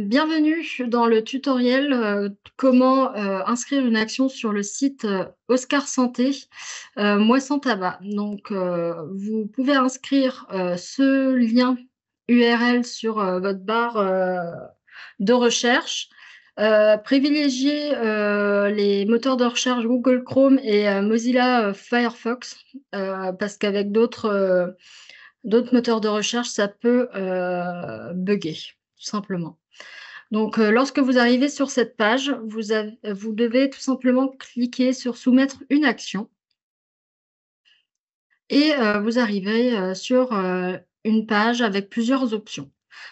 Bienvenue dans le tutoriel, comment, inscrire une action sur le site, Oscar Santé, Moi sans tabac. Donc, vous pouvez inscrire, ce lien URL sur, votre barre, de recherche. Privilégiez, les moteurs de recherche Google Chrome et Mozilla, Firefox, parce qu'avec d'autres moteurs de recherche, ça peut, bugger, tout simplement. Donc, lorsque vous arrivez sur cette page, vous devez tout simplement cliquer sur «Soumettre une action» et vous arrivez, sur, une page avec plusieurs options.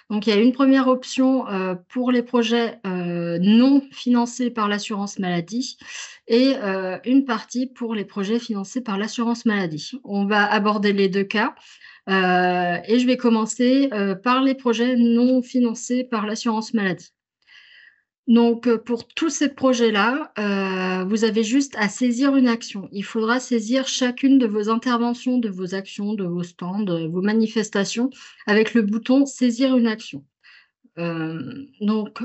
Donc il y a une première option, pour les projets, non financés par l'assurance maladie et une partie pour les projets financés par l'assurance maladie. On va aborder les 2 cas, et je vais commencer, par les projets non financés par l'assurance maladie. Donc, pour tous ces projets-là, vous avez juste à saisir une action. Il faudra saisir chacune de vos interventions, de vos actions, de vos stands, vos manifestations avec le bouton «Saisir une action». Donc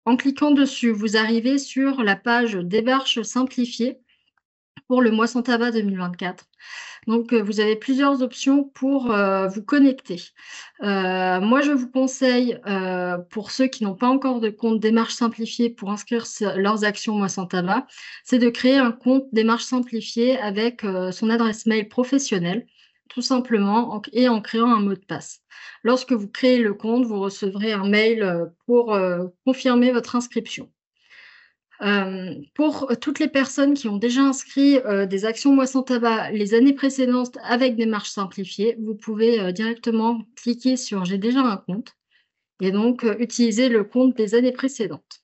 en cliquant dessus, vous arrivez sur la page «Démarche simplifiée» pour le mois sans tabac 2024. Donc, vous avez plusieurs options pour, vous connecter. Moi, je vous conseille, pour ceux qui n'ont pas encore de compte démarche simplifiée pour inscrire leurs actions Moi sans tabac, c'est de créer un compte démarche simplifiée avec, son adresse mail professionnelle, tout simplement en créant un mot de passe. Lorsque vous créez le compte, vous recevrez un mail, pour, confirmer votre inscription. Pour toutes les personnes qui ont déjà inscrit, des actions Moi sans tabac les années précédentes avec démarche simplifiée, vous pouvez, directement cliquer sur «J'ai déjà un compte» et donc, utiliser le compte des années précédentes.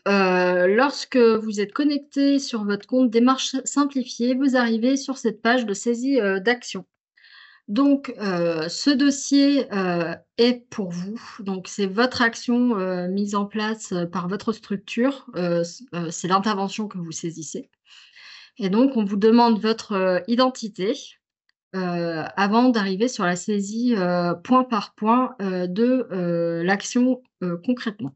Lorsque vous êtes connecté sur votre compte démarche simplifiée, vous arrivez sur cette page de saisie, d'actions. Donc, ce dossier, est pour vous. Donc c'est votre action, mise en place, par votre structure, c'est l'intervention que vous saisissez et donc on vous demande votre, identité, avant d'arriver sur la saisie, point par point, de, l'action, concrètement.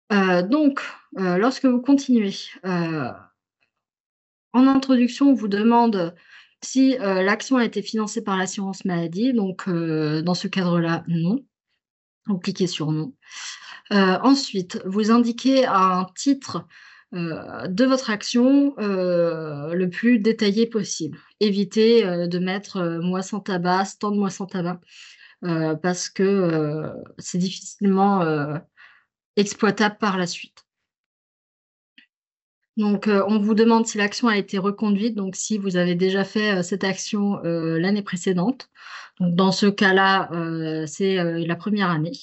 Donc, lorsque vous continuez, en introduction, on vous demande si, l'action a été financée par l'assurance maladie, donc dans ce cadre-là, non. Vous cliquez sur «Non». Ensuite, vous indiquez un titre, de votre action, le plus détaillé possible. Évitez, de mettre, «Moi sans tabac», «Stand Moi sans tabac», parce que, c'est difficilement, exploitable par la suite. Donc, on vous demande si l'action a été reconduite, donc si vous avez déjà fait, cette action, l'année précédente. Donc dans ce cas-là, c'est, la première année.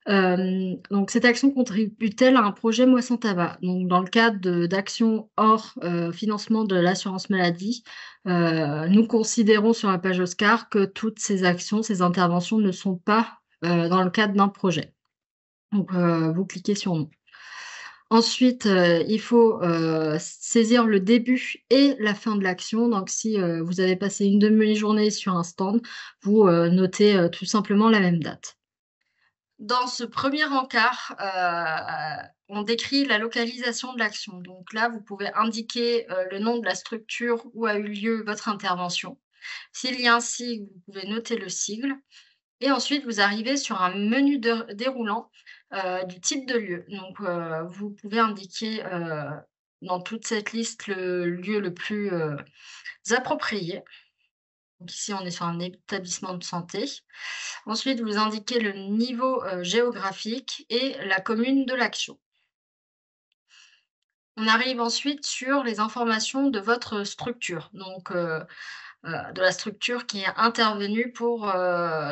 Donc cette action contribue-t-elle à un projet Moi sans tabac? Donc dans le cadre d'actions hors, financement de l'assurance maladie, nous considérons sur la page Oscar que toutes ces actions, ces interventions ne sont pas, dans le cadre d'un projet. Donc, vous cliquez sur «Non». Ensuite, il faut, saisir le début et la fin de l'action. Donc si, vous avez passé une demi-journée sur un stand, vous, notez, tout simplement la même date. Dans ce premier encart, on décrit la localisation de l'action. Donc là, vous pouvez indiquer, le nom de la structure où a eu lieu votre intervention. S'il y a un sigle, vous pouvez noter le sigle et ensuite vous arrivez sur un menu déroulant, du type de lieu. Donc, vous pouvez indiquer, dans toute cette liste le lieu le plus, approprié. Donc ici, on est sur un établissement de santé. Ensuite, vous indiquez le niveau, géographique et la commune de l'action. On arrive ensuite sur les informations de votre structure, donc de la structure qui est intervenue pour,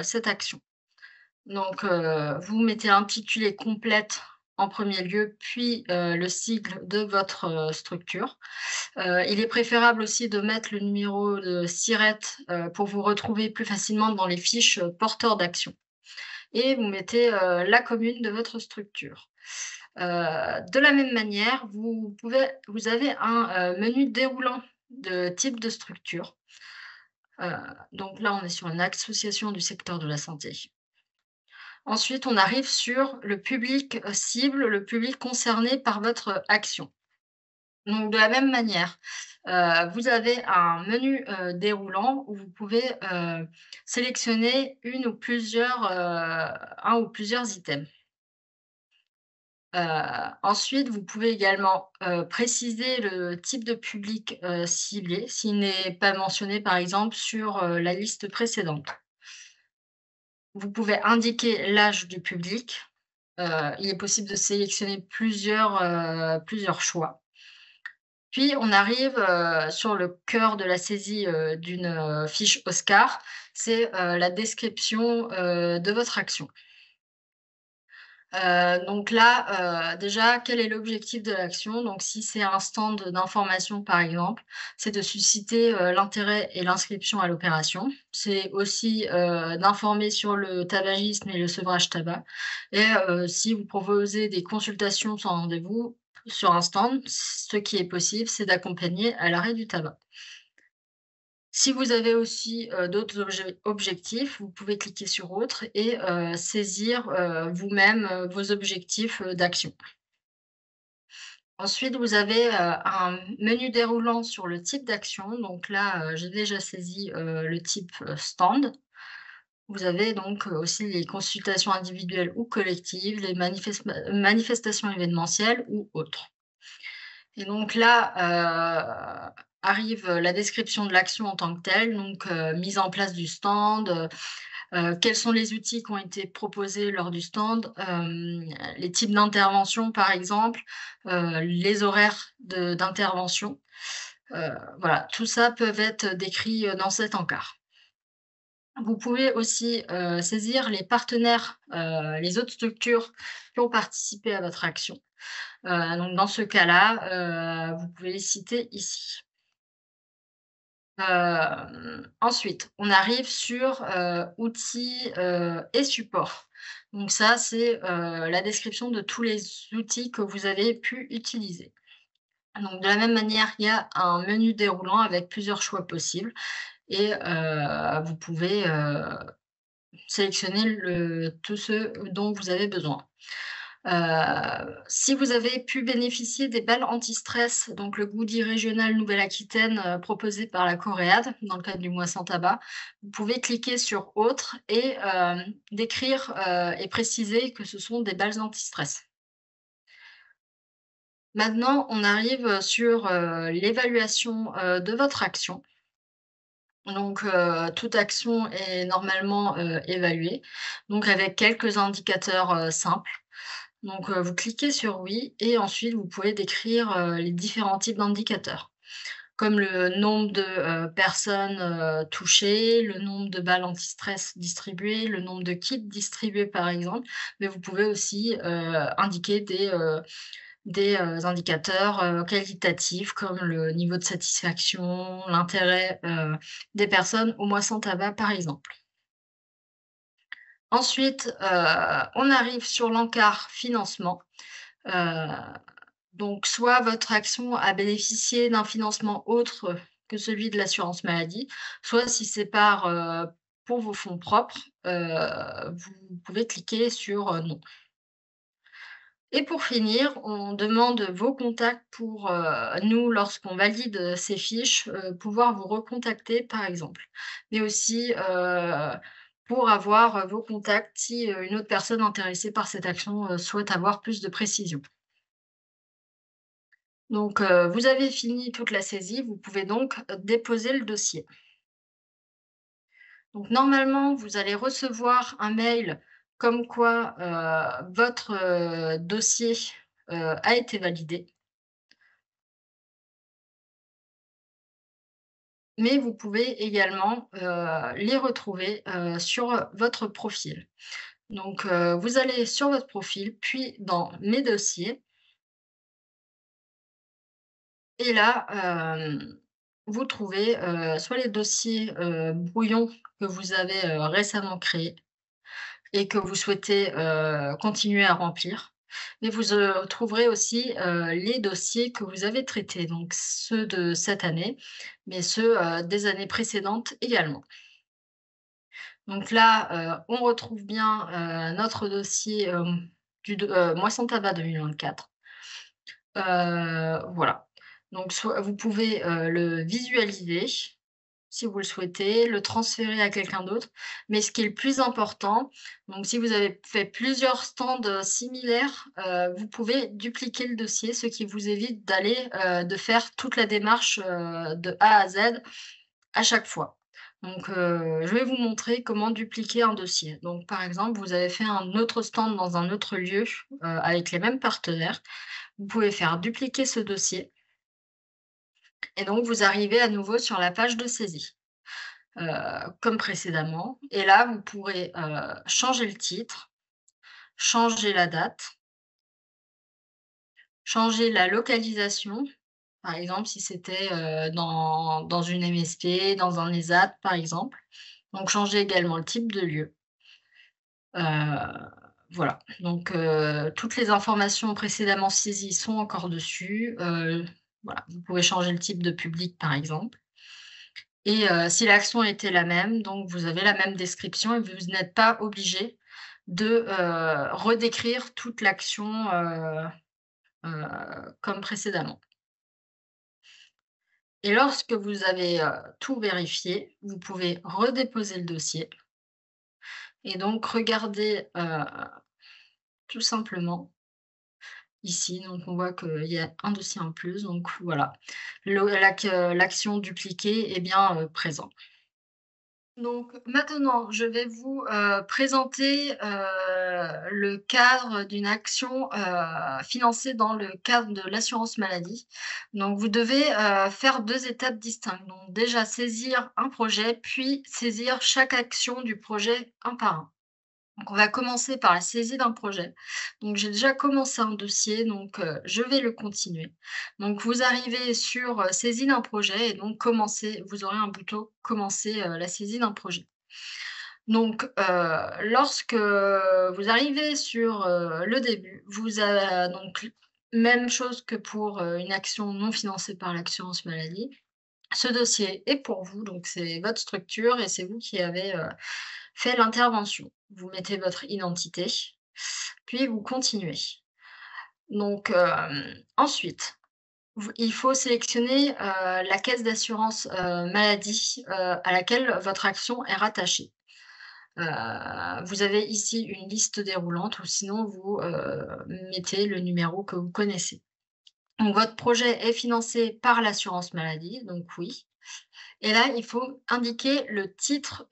cette action. Donc vous mettez l'intitulé complète en premier lieu, puis, le sigle de votre, structure. Il est préférable aussi de mettre le numéro de SIRET, pour vous retrouver plus facilement dans les fiches, porteurs d'action et vous mettez, la commune de votre structure. De la même manière, vous avez un, menu déroulant de type de structure. Donc là, on est sur une association du secteur de la santé. Ensuite, on arrive sur le public, cible, le public concerné par votre action. Donc de la même manière, vous avez un menu, déroulant où vous pouvez, sélectionner une ou plusieurs, un ou plusieurs items. Ensuite, vous pouvez également, préciser le type de public, ciblé, s'il n'est pas mentionné, par exemple, sur, la liste précédente. Vous pouvez indiquer l'âge du public. Il est possible de sélectionner plusieurs choix. Puis on arrive, sur le cœur de la saisie, d'une, fiche Oscar, c'est, la description, de votre action. Donc là, déjà, quel est l'objectif de l'action? Donc si c'est un stand d'information, par exemple, c'est de susciter, l'intérêt et l'inscription à l'opération. C'est aussi, d'informer sur le tabagisme et le sevrage tabac et si vous proposez des consultations sans rendez-vous sur un stand, ce qui est possible, c'est d'accompagner à l'arrêt du tabac. Si vous avez aussi, d'autres objectifs, vous pouvez cliquer sur «Autres» et saisir, vous-même, vos objectifs, d'action. Ensuite, vous avez, un menu déroulant sur le type d'action. Donc là, j'ai déjà saisi, le type, stand. Vous avez donc, aussi les consultations individuelles ou collectives, les manifestations événementielles ou autres. Et donc là, arrive, la description de l'action en tant que telle, donc mise en place du stand, quels sont les outils qui ont été proposés lors du stand, les types d'intervention par exemple, les horaires d'intervention. Voilà, tout ça peuvent être décrits, dans cet encart. Vous pouvez aussi, saisir les partenaires, les autres structures qui ont participé à votre action. Donc dans ce cas-là, vous pouvez les citer ici. Ensuite, on arrive sur, outils, et supports. Donc ça, c'est, la description de tous les outils que vous avez pu utiliser. Donc de la même manière, il y a un menu déroulant avec plusieurs choix possibles et vous pouvez, sélectionner tous ceux dont vous avez besoin. Si vous avez pu bénéficier des balles anti-stress, donc le goodie régional Nouvelle-Aquitaine, proposé par la Coréade dans le cadre du mois sans tabac, vous pouvez cliquer sur «Autres» et décrire, et préciser que ce sont des balles anti-stress. Maintenant, on arrive sur, l'évaluation, de votre action. Donc toute action est normalement, évaluée, donc avec quelques indicateurs, simples. Donc, vous cliquez sur «Oui» et ensuite vous pouvez décrire, les différents types d'indicateurs, comme le nombre de, personnes, touchées, le nombre de balles anti-stress distribuées, le nombre de kits distribués par exemple. Mais vous pouvez aussi, indiquer des indicateurs, qualitatifs comme le niveau de satisfaction, l'intérêt, des personnes au mois sans tabac par exemple. Ensuite, on arrive sur l'encart financement. Heu, donc soit votre action a bénéficié d'un financement autre que celui de l'assurance maladie, soit si c'est pour vos fonds propres, vous pouvez cliquer sur, «Non». Et pour finir, on demande vos contacts pour, nous, lorsqu'on valide, ces fiches, pouvoir vous recontacter par exemple. Mais aussi, pour avoir, vos contacts si, une autre personne intéressée par cette action, souhaite avoir plus de précisions. Donc, vous avez fini toute la saisie, vous pouvez donc, déposer le dossier. Donc normalement, vous allez recevoir un mail comme quoi, votre, dossier, a été validé, mais vous pouvez également, les retrouver, sur votre profil. Donc, vous allez sur votre profil, puis dans «Mes dossiers» et là, vous trouvez, soit les dossiers, brouillons que vous avez, récemment créés et que vous souhaitez, continuer à remplir. Mais vous, trouverez aussi, les dossiers que vous avez traités, donc ceux de cette année, mais ceux, des années précédentes également. Donc là, on retrouve bien, notre dossier, moisson tabac 2024. Voilà. Donc soit vous pouvez, le visualiser si vous le souhaitez, le transférer à quelqu'un d'autre. Mais ce qui est le plus important, donc si vous avez fait plusieurs stands, similaires, vous pouvez dupliquer le dossier, ce qui vous évite de faire toute la démarche, de A à Z à chaque fois. Donc, je vais vous montrer comment dupliquer un dossier. Donc, par exemple, vous avez fait un autre stand dans un autre lieu, avec les mêmes partenaires. Vous pouvez faire dupliquer ce dossier et donc vous arrivez à nouveau sur la page de saisie, comme précédemment et là, vous pourrez, changer le titre, changer la date, changer la localisation. Par exemple, si c'était, dans une MSP, dans un ESAT, par exemple. Donc changer également le type de lieu. Voilà, donc toutes les informations précédemment saisies sont encore dessus. Voilà, vous pouvez changer le type de public, par exemple et si l'action était la même, donc vous avez la même description et vous n'êtes pas obligé de, redécrire toute l'action, comme précédemment et lorsque vous avez, tout vérifié, vous pouvez redéposer le dossier et donc regarder, tout simplement ici, donc on voit qu'il y a un dossier en plus, donc voilà. L'action dupliquée est bien, présent. Donc maintenant, je vais vous, présenter, le cadre d'une action, financée dans le cadre de l'assurance maladie. Donc vous devez, faire 2 étapes distinctes. Donc déjà saisir un projet, puis saisir chaque action du projet un par un. Donc on va commencer par la saisie d'un projet. Donc j'ai déjà commencé un dossier, donc je vais le continuer. Donc vous arrivez sur, saisie d'un projet et donc commencer, vous aurez un bouton commencer, la saisie d'un projet. Donc lorsque vous arrivez sur, le début, vous a donc même chose que pour, une action non financée par l'assurance maladie. Ce dossier est pour vous, donc c'est votre structure et c'est vous qui avez, fait l'intervention. Vous mettez votre identité, puis vous continuez. Donc, ensuite, il faut sélectionner, la caisse d'assurance, maladie, à laquelle votre action est rattachée. Vous avez ici une liste déroulante ou sinon vous, mettez le numéro que vous connaissez. Donc votre projet est financé par l'assurance maladie, donc oui. Et là, il faut indiquer le titre,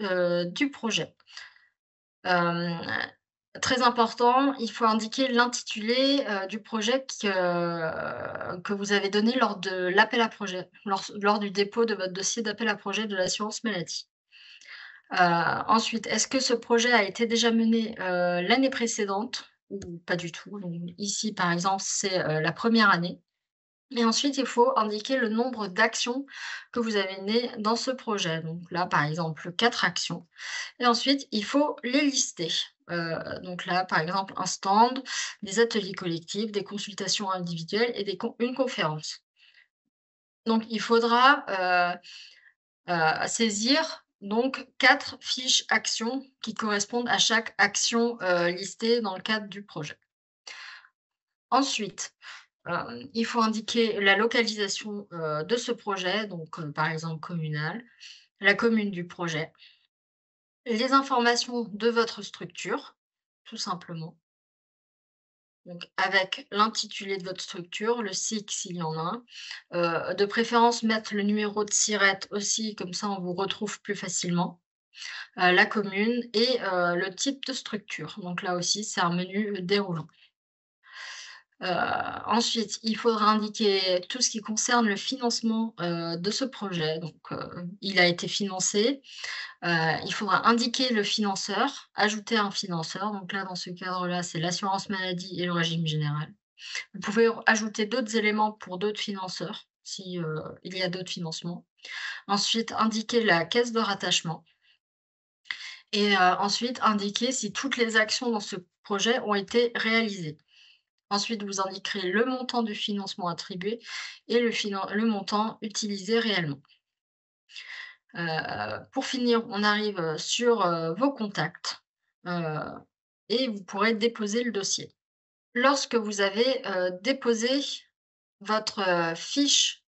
du projet. Hem, Très important, il faut indiquer l'intitulé, du projet que vous avez donné lors de l'appel à projet, lors du dépôt de votre dossier d'appel à projet de l'assurance maladie. Ensuite, est-ce que ce projet a été déjà mené, l'année précédente ou pas du tout? Donc ici, par exemple, c'est, la première année. Et ensuite, il faut indiquer le nombre d'actions que vous avez menées dans ce projet. Donc là, par exemple, 4 actions. Et ensuite, il faut les lister. Donc là, par exemple, un stand, des ateliers collectifs, des consultations individuelles et une conférence. Donc il faudra, saisir donc 4 fiches actions qui correspondent à chaque action, listée dans le cadre du projet. Ensuite, il faut indiquer la localisation, de ce projet, donc par exemple communal, la commune du projet, les informations de votre structure, tout simplement, donc avec l'intitulé de votre structure, le SIC s'il y en a un, de préférence mettre le numéro de SIRET aussi, comme ça on vous retrouve plus facilement, la commune et le type de structure. Donc là aussi, c'est un menu, déroulant. Heu, Ensuite, il faudra indiquer tout ce qui concerne le financement, de ce projet. Donc, il a été financé. Il faudra indiquer le financeur, ajouter un financeur. Donc là, dans ce cadre-là, c'est l'assurance maladie et le régime général. Vous pouvez ajouter d'autres éléments pour d'autres financeurs, si, il y a d'autres financements. Ensuite, indiquer la caisse de rattachement et ensuite indiquer si toutes les actions dans ce projet ont été réalisées. Ensuite, vous indiquerez le montant du financement attribué et le montant utilisé réellement. Pour finir, on arrive, sur, vos contacts, heu et vous pourrez déposer le dossier. Lorsque vous avez, déposé votre, fiche,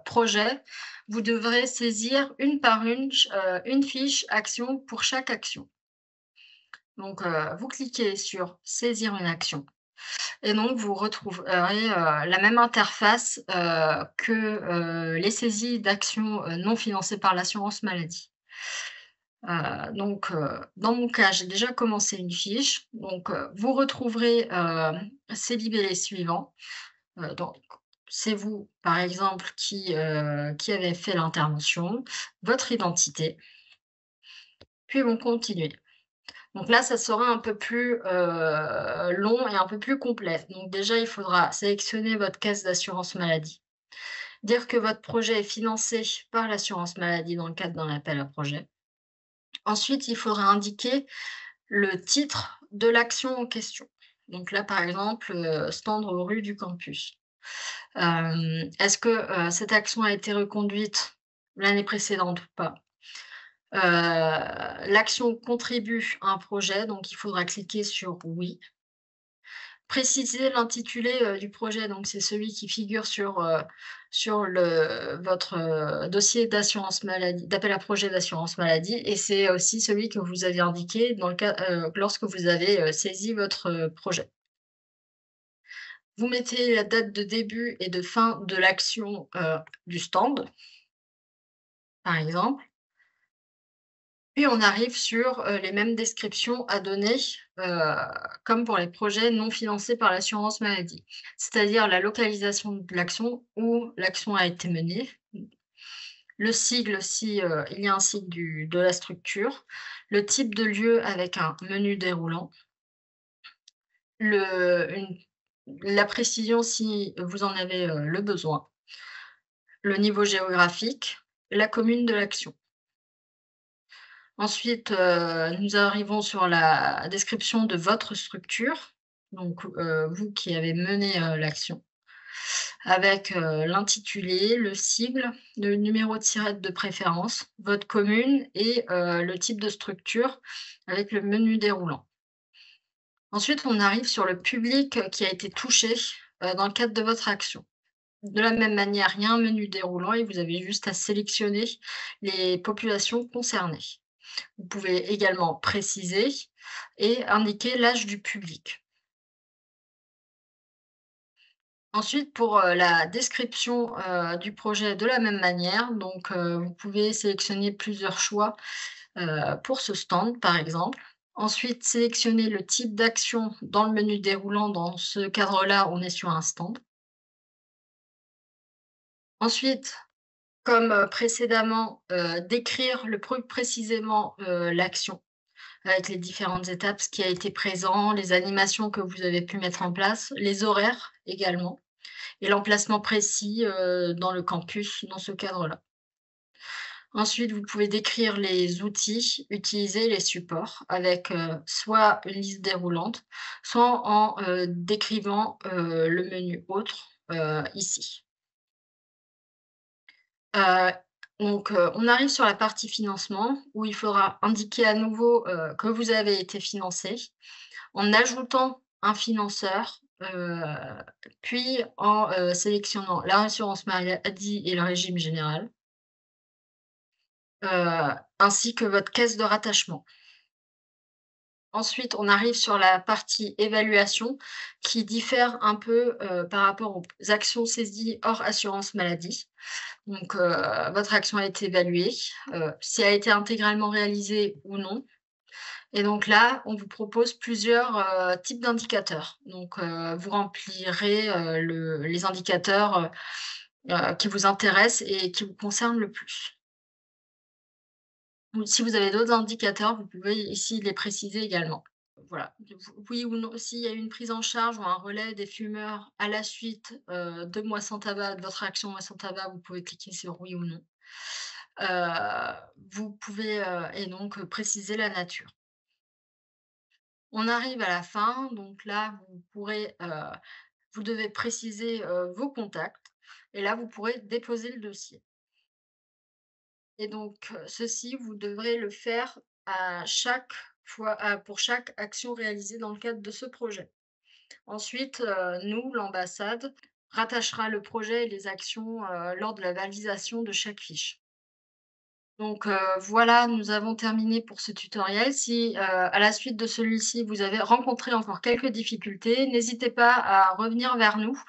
projet, vous devrez saisir une par une fiche action pour chaque action. Donc, vous cliquez sur «Saisir une action» et donc vous retrouverez, la même interface, que, les saisies d'actions, non financées par l'assurance maladie. Donc, dans mon cas, j'ai déjà commencé une fiche, donc, vous retrouverez, ces libellés suivants. Donc, c'est vous, par exemple, qui avez fait l'intervention, votre identité, puis on continue. Donc là, ça sera un peu plus, long et un peu plus complet. Donc déjà, il faudra sélectionner votre caisse d'assurance maladie, dire que votre projet est financé par l'assurance maladie dans le cadre d'un appel à projet. Ensuite, il faudra indiquer le titre de l'action en question. Donc là, par exemple, se tendre rue du campus. Est-ce que, cette action a été reconduite l'année précédente ou pas? L'action contribue à un projet, donc il faudra cliquer sur «Oui». Préciser l'intitulé, du projet, donc c'est celui qui figure sur votre, dossier d'assurance maladie d'appel à projet d'assurance maladie et c'est aussi celui que vous avez indiqué dans le cas lorsque vous avez, saisi votre, projet. Vous mettez la date de début et de fin de l'action, du stand, par exemple. Puis on arrive sur, les mêmes descriptions à donner, heu, comme pour les projets non financés par l'assurance maladie. C'est-à-dire la localisation de l'action, où l'action a été menée, le sigle si, il y a un sigle de la structure, le type de lieu avec un menu déroulant, le une la précision si vous en avez, le besoin, le niveau géographique, la commune de l'action. Ensuite, nous arrivons sur la description de votre structure, donc vous qui avez mené, l'action, avec, l'intitulé, le sigle, le numéro de SIRET de préférence, votre commune et le type de structure avec le menu déroulant. Ensuite, on arrive sur le public, qui a été touché, dans le cadre de votre action. De la même manière, il y a un menu déroulant et vous avez juste à sélectionner les populations concernées. Vous pouvez également préciser et indiquer l'âge du public. Ensuite, pour, la description, du projet de la même manière, donc, vous pouvez sélectionner plusieurs choix, pour ce stand, par exemple. Ensuite, sélectionner le type d'action dans le menu déroulant. Dans ce cadre-là, on est sur un stand. Ensuite, comme, précédemment, décrire le plus précisément, l'action. Avec les différentes étapes, ce qui a été présent, les animations que vous avez pu mettre en place, les horaires également et l'emplacement précis, dans le campus, dans ce cadre-là. Ensuite, vous pouvez décrire les outils utilisés, les supports avec, soit une liste déroulante, soit en, décrivant, le menu autre, ici. Heu, donc, on arrive sur la partie financement où il faudra indiquer à nouveau, que vous avez été financé en ajoutant un financeur, puis en, sélectionnant l'assurance maladie et le régime général, ainsi que votre caisse de rattachement. Ensuite, on arrive sur la partie évaluation qui diffère un peu, par rapport aux actions saisies hors assurance maladie. Donc, votre action a été évaluée, si elle a été intégralement réalisée ou non. Et donc là, on vous propose plusieurs, types d'indicateurs. Donc, vous remplirez, les indicateurs, qui vous intéressent et qui vous concernent le plus. Ou si vous avez d'autres indicateurs, vous pouvez ici les préciser également. Voilà, oui ou non, s'il y a eu une prise en charge ou un relais des fumeurs à la suite, de Moi sans tabac, de votre action Moi sans tabac, vous pouvez cliquer sur oui ou non. Vous pouvez, et donc, préciser la nature. On arrive à la fin, donc là, vous devez préciser, vos contacts et là, vous pourrez déposer le dossier. et donc ceci, vous devrez le faire à chaque fois pour chaque action réalisée dans le cadre de ce projet. Ensuite, nous, l'ambassade, rattachera le projet et les actions, lors de la validation de chaque fiche. Donc, voilà, nous avons terminé pour ce tutoriel. Si, à la suite de celui-ci, vous avez rencontré encore quelques difficultés, n'hésitez pas à revenir vers nous,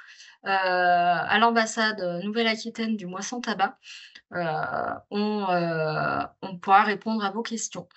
à l'ambassade, Nouvelle-Aquitaine du Mois sans tabac. On pourra répondre à vos questions.